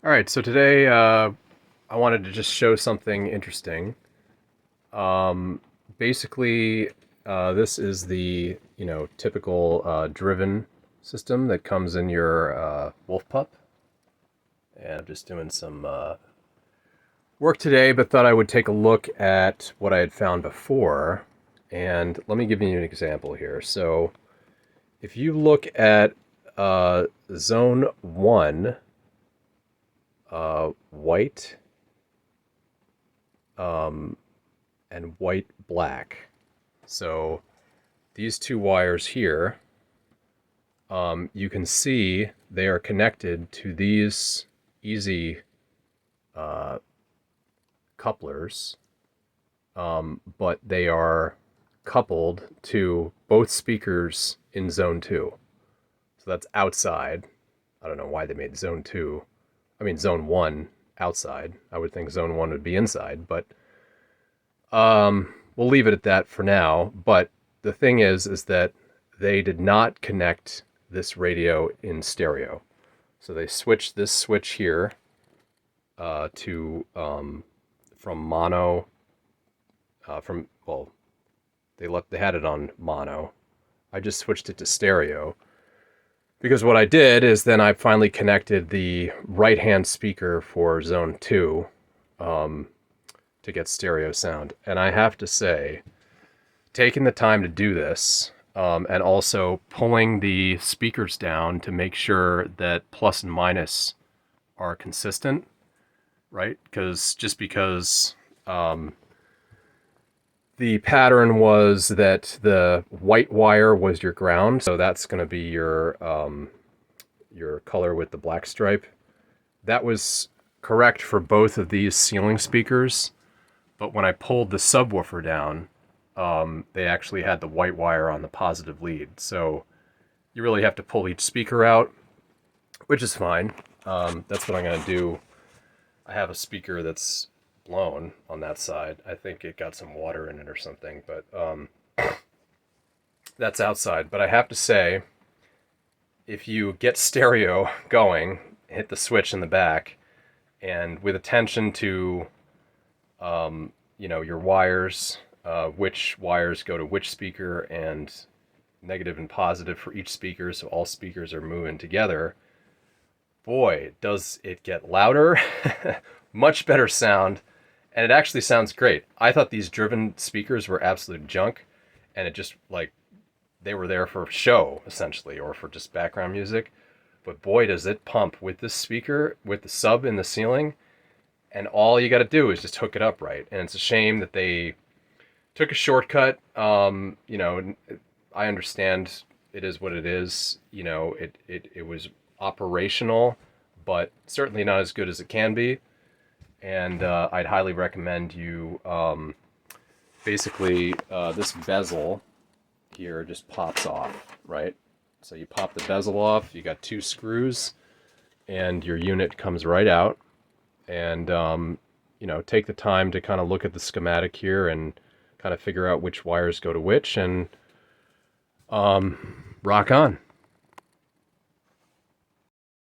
All right, so today I wanted to just show something interesting. Um, basically, this is the typical driven system that comes in your Wolf Pup, and I'm just doing some work today, but thought I would take a look at what I had found before. And let me give you an example here. So, if you look at Zone One, white and white black. So these two wires here, you can see they are connected to these easy couplers, but they are coupled to both speakers in zone 2. So that's outside. I don't know why they made zone 2. I mean, zone 1 outside. I would think zone 1 would be inside, but we'll leave it at that for now. But the thing is that they did not connect this radio in stereo. So they switched this switch here to from mono they had it on mono. I just switched it to stereo because what I did is then I finally connected the right-hand speaker for zone 2 to get stereo sound. And I have to say, taking the time to do this, and also pulling the speakers down to make sure that plus and minus are consistent, right? Because the pattern was that the white wire was your ground, so that's going to be your color with the black stripe. That was correct for both of these ceiling speakers, but when I pulled the subwoofer down, they actually had the white wire on the positive lead. So you really have to pull each speaker out, which is fine. That's what I'm going to do. I have a speaker that's blown on that side. I think it got some water in it or something, but that's outside. But I have to say, if you get stereo going, hit the switch in the back, and with attention to your wires, which wires go to which speaker, and negative and positive for each speaker, so all speakers are moving together, boy, does it get louder. Much better sound, and it actually sounds great. I thought these driven speakers were absolute junk, and it just, like, they were there for show, essentially, or for just background music. But boy, does it pump with this speaker, with the sub in the ceiling, and all you got to do is just hook it up right. And it's a shame that they took a shortcut. I understand it is what it is. It was operational, but certainly not as good as it can be. And I'd highly recommend you, basically, this bezel here just pops off, right? So you pop the bezel off, you got 2 screws, and your unit comes right out. And, take the time to kind of look at the schematic here and kind of figure out which wires go to which, and rock on.